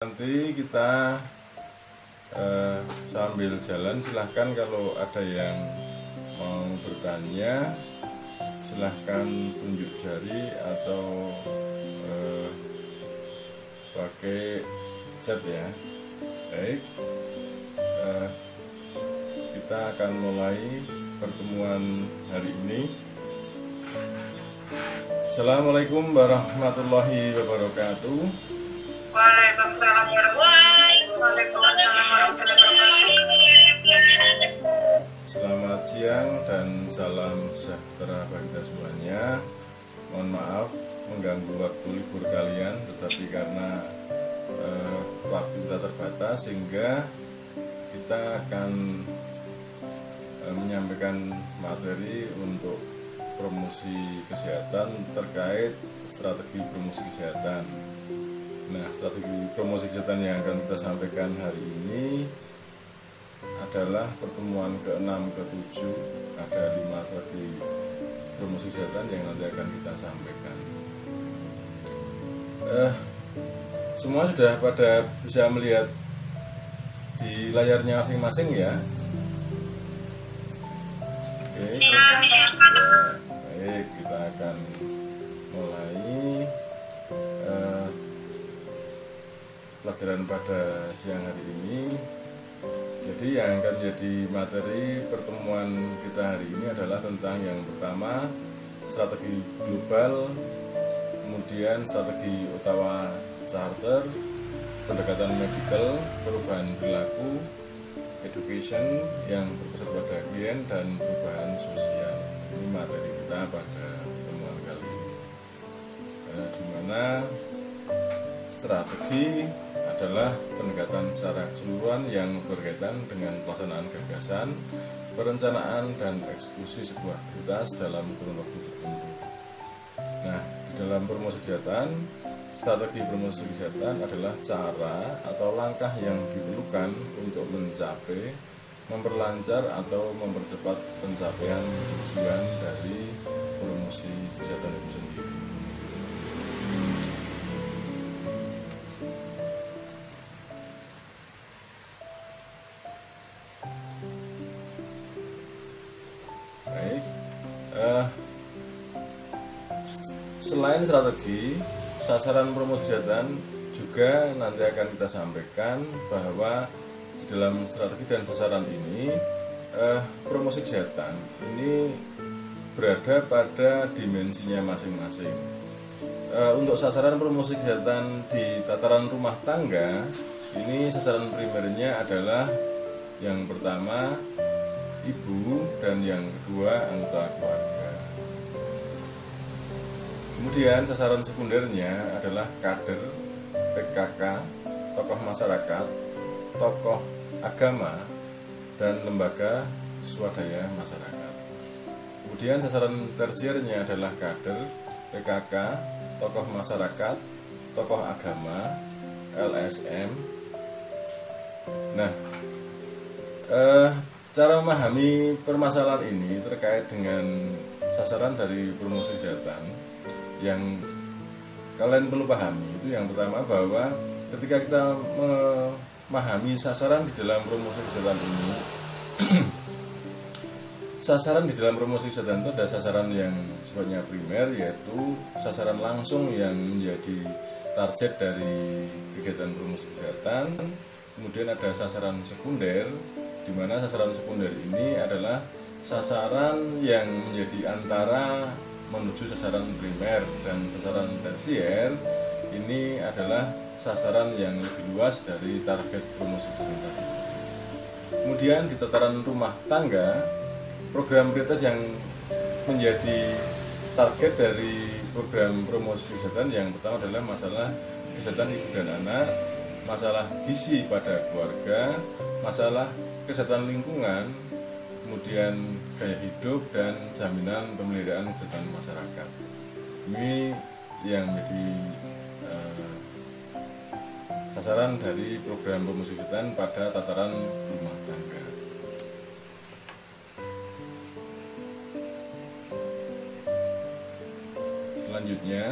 Nanti kita sambil jalan silahkan kalau ada yang mau bertanya silahkan tunjuk jari atau pakai chat ya. Baik, kita akan mulai pertemuan hari ini. Assalamualaikum warahmatullahi wabarakatuh. Waalaikumsalam warahmatullahi wabarakatuh. Selamat siang dan salam sejahtera bagi kita semuanya. Mohon maaf mengganggu waktu libur kalian, tetapi karena waktu kita terbatas sehingga kita akan menyampaikan materi untuk promosi kesehatan terkait strategi promosi kesehatan. Nah, strategi promosi kesehatan yang akan kita sampaikan hari ini adalah pertemuan ke-6 ke-7. Ada 5 strategi promosi kesehatan yang nanti akan kita sampaikan. Semua sudah pada bisa melihat di layarnya masing-masing ya. Oke. Baik, kita akan mulai pelajaran pada siang hari ini. Jadi yang akan jadi materi pertemuan kita hari ini adalah tentang yang pertama strategi global, kemudian strategi Ottawa Charter, pendekatan medical, perubahan perilaku, education yang berpusat pada klien, dan perubahan sosial. Ini materi kita pada pertemuan kali ini, di mana strategi adalah pendekatan secara keseluruhan yang berkaitan dengan pelaksanaan gagasan, perencanaan, dan eksekusi sebuah aktivitas dalam kurun waktu tertentu. Nah, dalam promosi kesehatan, strategi promosi kesehatan adalah cara atau langkah yang diperlukan untuk mencapai, memperlancar, atau mempercepat pencapaian tujuan dari promosi kesehatan itu sendiri. Baik, selain strategi, sasaran promosi kesehatan juga nanti akan kita sampaikan bahwa di dalam strategi dan sasaran ini promosi kesehatan ini berada pada dimensinya masing-masing. Untuk sasaran promosi kesehatan di tataran rumah tangga ini sasaran primernya adalah yang pertama ibu dan yang kedua anggota keluarga. Kemudian sasaran sekundernya adalah kader, PKK, tokoh masyarakat, tokoh agama, dan lembaga swadaya masyarakat. Kemudian sasaran tersiernya adalah kader, PKK, tokoh masyarakat, tokoh agama, LSM. Nah, cara memahami permasalahan ini terkait dengan sasaran dari promosi kesehatan yang kalian perlu pahami itu yang pertama bahwa ketika kita memahami sasaran di dalam promosi kesehatan ini sasaran di dalam promosi kesehatan itu ada sasaran yang sifatnya primer, yaitu sasaran langsung yang menjadi target dari kegiatan promosi kesehatan. Kemudian ada sasaran sekunder, di mana sasaran sekunder ini adalah sasaran yang menjadi antara menuju sasaran primer, dan sasaran tersier ini adalah sasaran yang lebih luas dari target promosi kesehatan tadi. Kemudian di tataran rumah tangga, program prioritas yang menjadi target dari program promosi kesehatan yang pertama adalah masalah kesehatan ibu dan anak, masalah gizi pada keluarga, masalah kesehatan lingkungan, kemudian gaya hidup, dan jaminan pemeliharaan kesehatan masyarakat. Ini yang menjadi sasaran dari program promosi kesehatan pada tataran rumah tangga. Selanjutnya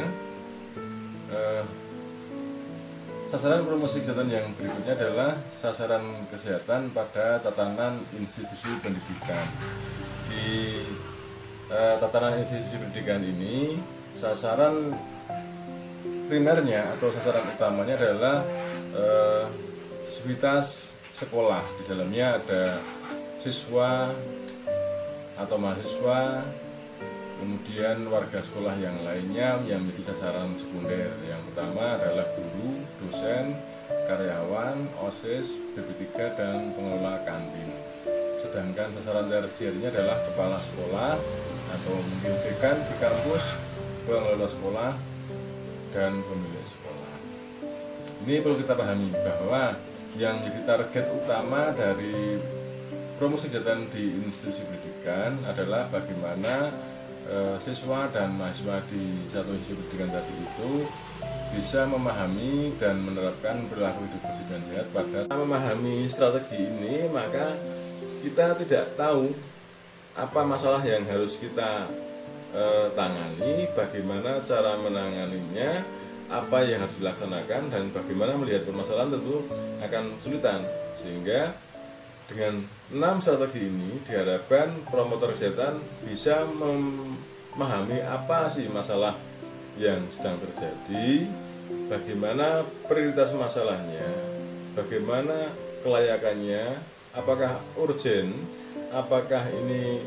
Sasaran promosi kesehatan yang berikutnya adalah sasaran kesehatan pada tatanan institusi pendidikan. Di tatanan institusi pendidikan ini, sasaran primernya atau sasaran utamanya adalah sivitas sekolah. Di dalamnya ada siswa atau mahasiswa, kemudian warga sekolah yang lainnya yang menjadi sasaran sekunder. Yang pertama adalah guru, dosen, karyawan, OSIS, BP3, dan pengelola kantin. Sedangkan sasaran tersiernya adalah kepala sekolah atau mungkin dekan di kampus, pengelola sekolah, dan pemilik sekolah. Ini perlu kita pahami bahwa yang menjadi target utama dari promosi kesehatan di institusi pendidikan adalah bagaimana siswa dan mahasiswa di satu institusi pendidikan tadi itu bisa memahami dan menerapkan perilaku hidup bersih dan sehat. Pada memahami strategi ini, maka kita tidak tahu apa masalah yang harus kita tangani, bagaimana cara menanganinya, apa yang harus dilaksanakan, dan bagaimana melihat permasalahan tentu akan kesulitan. Sehingga dengan 6 strategi ini diharapkan promotor kesehatan bisa memahami apa sih masalah yang sedang terjadi, bagaimana prioritas masalahnya, bagaimana kelayakannya, apakah urgent, apakah ini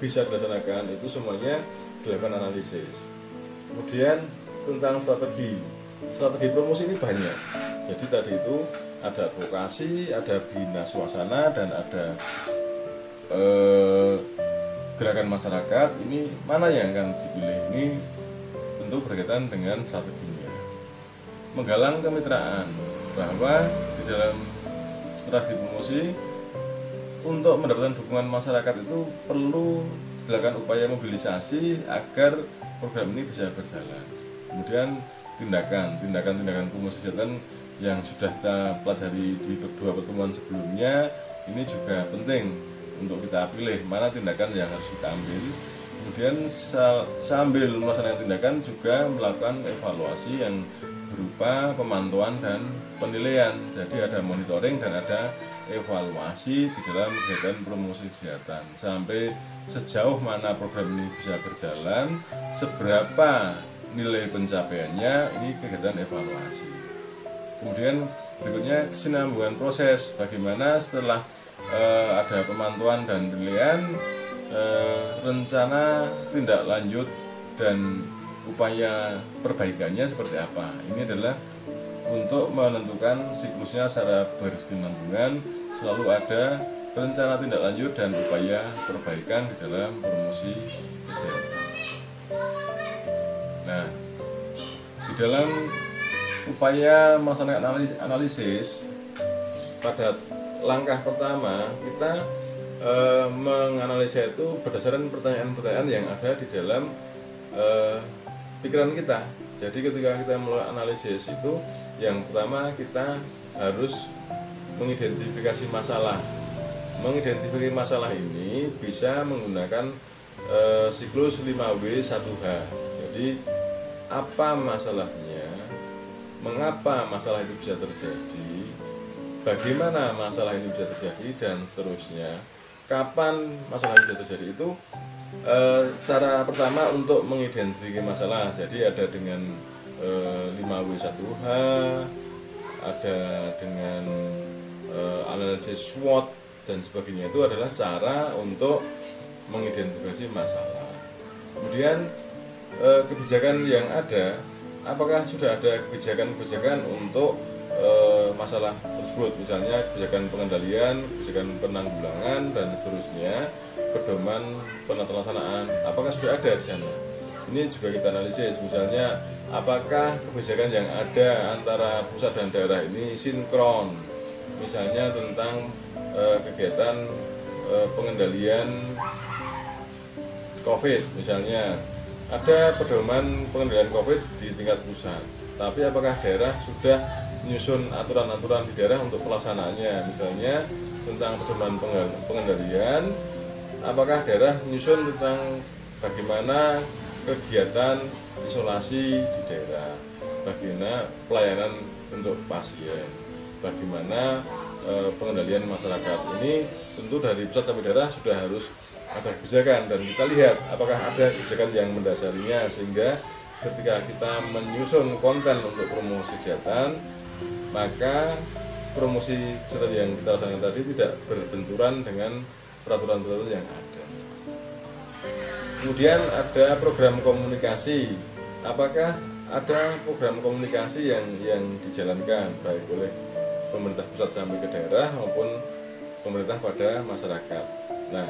bisa dilaksanakan, itu semuanya dilakukan analisis. Kemudian tentang strategi promosi ini banyak. Jadi tadi itu ada advokasi, ada bina suasana, dan ada gerakan masyarakat. Ini mana yang akan dipilih? Ini tentu berkaitan dengan strateginya. Menggalang kemitraan, bahwa di dalam strategi promosi untuk mendapatkan dukungan masyarakat itu perlu dilakukan upaya mobilisasi agar program ini bisa berjalan. Kemudian tindakan promosi kesehatan yang sudah kita pelajari di dua pertemuan sebelumnya ini juga penting untuk kita pilih mana tindakan yang harus kita ambil. Kemudian sambil melaksanakan tindakan juga melakukan evaluasi yang berupa pemantauan dan penilaian. Jadi ada monitoring dan ada evaluasi di dalam kegiatan promosi kesehatan sampai sejauh mana program ini bisa berjalan, seberapa nilai pencapaiannya, ini kegiatan evaluasi. Kemudian berikutnya kesinambungan proses, bagaimana setelah ada pemantauan dan penilaian, rencana tindak lanjut dan upaya perbaikannya seperti apa. Ini adalah untuk menentukan siklusnya secara berkesinambungan, selalu ada rencana tindak lanjut dan upaya perbaikan di dalam promosi kesehatan. Nah, di dalam upaya melaksanakan analisis, pada langkah pertama kita menganalisa itu berdasarkan pertanyaan-pertanyaan yang ada di dalam pikiran kita. Jadi ketika kita melakukan analisis itu, yang pertama kita harus mengidentifikasi masalah. Mengidentifikasi masalah ini bisa menggunakan siklus 5W1H. Jadi apa masalahnya, mengapa masalah itu bisa terjadi, bagaimana masalah ini bisa terjadi, dan seterusnya. Kapan masalah itu bisa terjadi itu cara pertama untuk mengidentifikasi masalah. Jadi ada dengan 5W1H, ada dengan analisis SWOT dan sebagainya. Itu adalah cara untuk mengidentifikasi masalah. Kemudian kebijakan yang ada, apakah sudah ada kebijakan-kebijakan untuk masalah tersebut, misalnya kebijakan pengendalian, kebijakan penanggulangan, dan seterusnya, pedoman penataalaksanaan, apakah sudah ada di sana. Ini juga kita analisis, misalnya apakah kebijakan yang ada antara pusat dan daerah ini sinkron, misalnya tentang kegiatan pengendalian COVID, misalnya ada pedoman pengendalian COVID di tingkat pusat, tapi apakah daerah sudah menyusun aturan-aturan di daerah untuk pelaksanaannya, misalnya tentang pedoman pengendalian, apakah daerah menyusun tentang bagaimana kegiatan isolasi di daerah, bagaimana pelayanan untuk pasien. Bagaimana pengendalian masyarakat ini tentu dari pusat sampai daerah sudah harus ada kebijakan, dan kita lihat apakah ada kebijakan yang mendasarinya, sehingga ketika kita menyusun konten untuk promosi kesehatan, maka promosi kesehatan yang kita laksanakan tadi tidak berbenturan dengan peraturan-peraturan yang ada. Kemudian ada program komunikasi. Apakah ada program komunikasi yang dijalankan baik oleh pemerintah pusat sampai ke daerah maupun pemerintah pada masyarakat? Nah,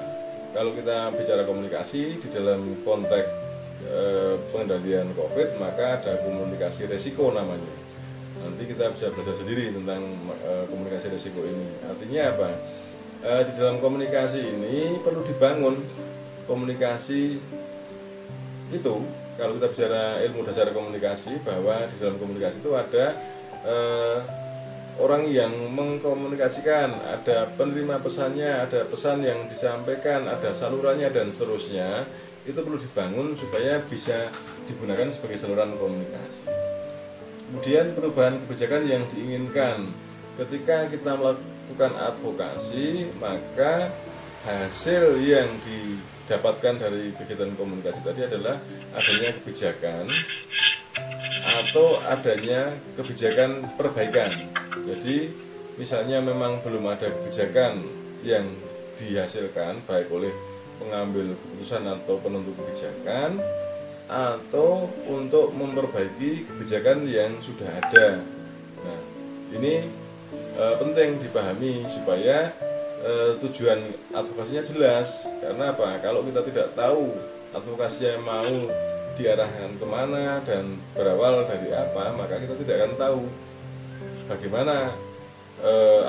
kalau kita bicara komunikasi di dalam konteks pengendalian COVID, maka ada komunikasi resiko namanya. Nanti kita bisa belajar sendiri tentang komunikasi resiko ini. Artinya apa? Di dalam komunikasi ini perlu dibangun komunikasi itu. Kalau kita bicara ilmu dasar komunikasi, bahwa di dalam komunikasi itu ada orang yang mengkomunikasikan, ada penerima pesannya, ada pesan yang disampaikan, ada salurannya, dan seterusnya. Itu perlu dibangun supaya bisa digunakan sebagai saluran komunikasi. Kemudian perubahan kebijakan yang diinginkan. Ketika kita melakukan advokasi, maka hasil yang didapatkan dari kegiatan komunikasi tadi adalah adanya kebijakan atau adanya kebijakan perbaikan. Jadi misalnya memang belum ada kebijakan yang dihasilkan baik oleh pengambil keputusan atau penentu kebijakan, atau untuk memperbaiki kebijakan yang sudah ada. Nah, ini penting dipahami supaya tujuan advokasinya jelas. Karena apa? Kalau kita tidak tahu advokasinya mau diarahkan kemana dan berawal dari apa, maka kita tidak akan tahu bagaimana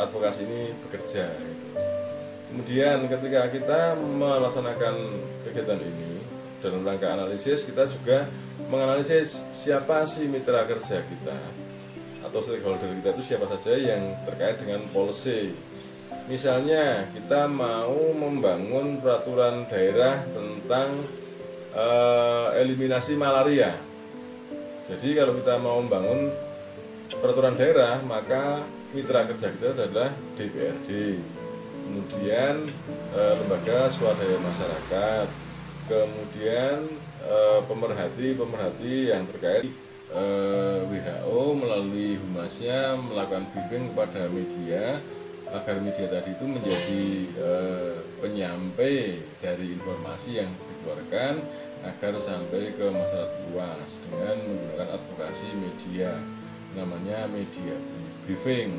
advokasi ini bekerja. Kemudian ketika kita melaksanakan kegiatan ini dalam rangka analisis, kita juga menganalisis siapa sih mitra kerja kita atau stakeholder kita itu siapa saja yang terkait dengan policy. Misalnya kita mau membangun peraturan daerah tentang eliminasi malaria. Jadi kalau kita mau membangun peraturan daerah, maka mitra kerja kita adalah DPRD, kemudian lembaga swadaya masyarakat, kemudian pemerhati yang terkait WHO melalui humasnya melakukan briefing kepada media agar media tadi itu menjadi penyampai dari informasi yang dikeluarkan agar sampai ke masyarakat luas dengan menggunakan advokasi media, namanya media briefing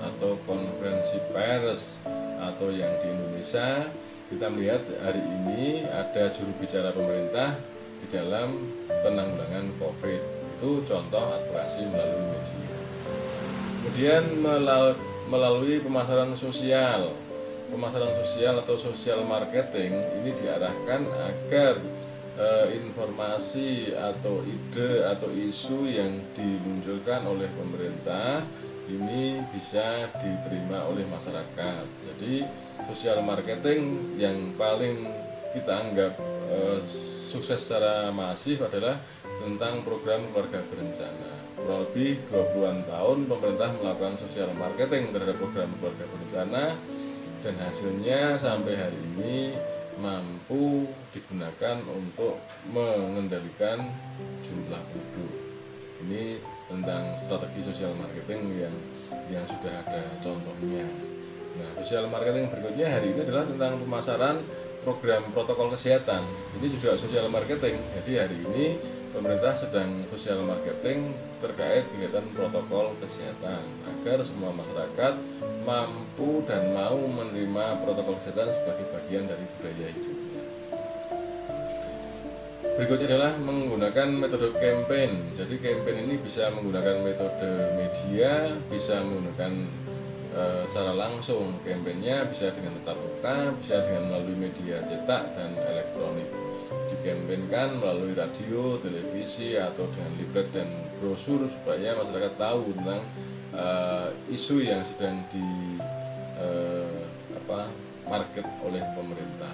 atau konferensi pers, atau yang di Indonesia kita melihat hari ini ada juru bicara pemerintah di dalam penanggulangan COVID. Itu contoh advokasi melalui media. Kemudian melalui pemasaran sosial atau social marketing ini diarahkan agar informasi atau ide atau isu yang dimunculkan oleh pemerintah ini bisa diterima oleh masyarakat. Jadi social marketing yang paling kita anggap sukses secara masif adalah tentang program keluarga berencana. Kurang lebih 20-an tahun pemerintah melakukan social marketing terhadap program keluarga berencana, dan hasilnya sampai hari ini mampu digunakan untuk mengendalikan jumlah penduduk. Ini tentang strategi sosial marketing yang sudah ada contohnya. Nah, sosial marketing berikutnya hari ini adalah tentang pemasaran program protokol kesehatan. Ini juga sosial marketing. Jadi hari ini pemerintah sedang sosial marketing terkait kegiatan protokol kesehatan agar semua masyarakat mampu dan mau menerima protokol kesehatan sebagai bagian dari budaya hidupnya. Berikutnya adalah menggunakan metode campaign. Jadi campaign ini bisa menggunakan metode media, bisa menggunakan secara langsung. Campaignnya bisa dengan tatap muka, bisa dengan melalui media cetak dan elektronik. Dikampanyekan melalui radio, televisi, atau dengan leaflet dan brosur supaya masyarakat tahu tentang isu yang sedang di market oleh pemerintah.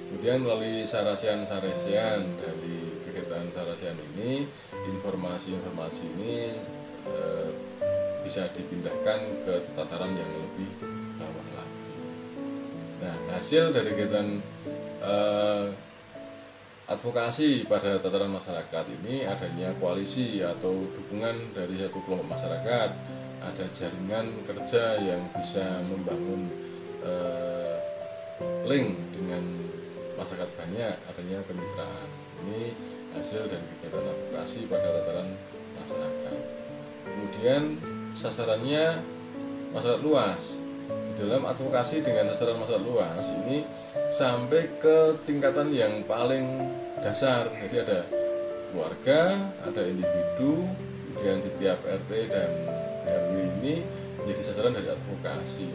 Kemudian melalui sarasian dari kegiatan sarasian ini, informasi-informasi ini bisa dipindahkan ke tataran yang lebih bawah lagi. Nah, hasil dari kegiatan advokasi pada tataran masyarakat ini adanya koalisi atau dukungan dari satu kelompok masyarakat, ada jaringan kerja yang bisa membangun link dengan masyarakat banyak, adanya kemitraan. Ini hasil dari kegiatan advokasi pada tataran masyarakat. Kemudian sasarannya masyarakat luas. Di dalam advokasi dengan sasaran masyarakat luas ini sampai ke tingkatan yang paling dasar. Jadi ada keluarga, ada individu, kemudian di tiap RT dan RW ini menjadi sasaran dari advokasi.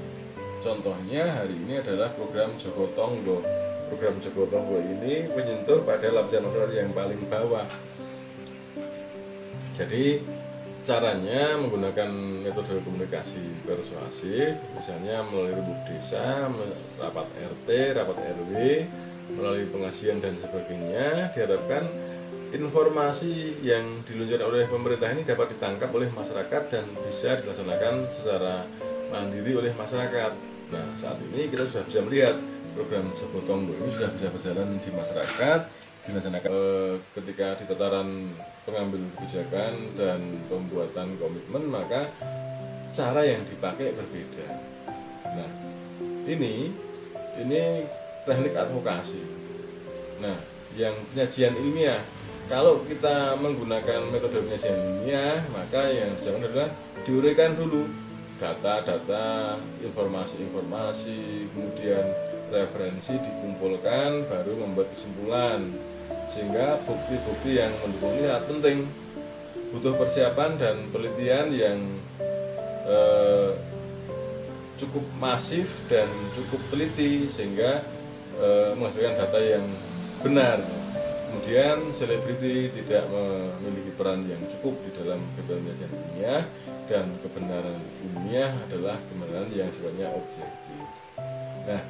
Contohnya hari ini adalah program Joko Tonggo. Program Joko Tonggo ini menyentuh pada lapisan masyarakat yang paling bawah. Jadi caranya menggunakan metode komunikasi persuasif, misalnya melalui rembuk desa, rapat RT, rapat RW, melalui pengajian dan sebagainya. Diharapkan informasi yang diluncurkan oleh pemerintah ini dapat ditangkap oleh masyarakat dan bisa dilaksanakan secara mandiri oleh masyarakat. Nah, saat ini kita sudah bisa melihat program Joko Tonggo ini sudah bisa berjalan di masyarakat, dilaksanakan ketika di tataran pengambil kebijakan dan pembuatan komitmen, maka cara yang dipakai berbeda. Nah, ini teknik advokasi. Nah, yang penyajian ilmiah, kalau kita menggunakan metode penyajian ilmiah, maka yang dilakukan adalah diuraikan dulu data-data, informasi-informasi, kemudian referensi dikumpulkan, baru membuat kesimpulan. Sehingga bukti-bukti yang mendukung ini sangat penting. Butuh persiapan dan penelitian yang cukup masif dan cukup teliti sehingga menghasilkan data yang benar. Kemudian selebriti tidak memiliki peran yang cukup di dalam kebenaran ilmiah, dan kebenaran ilmiah adalah kebenaran yang sifatnya objektif. Nah,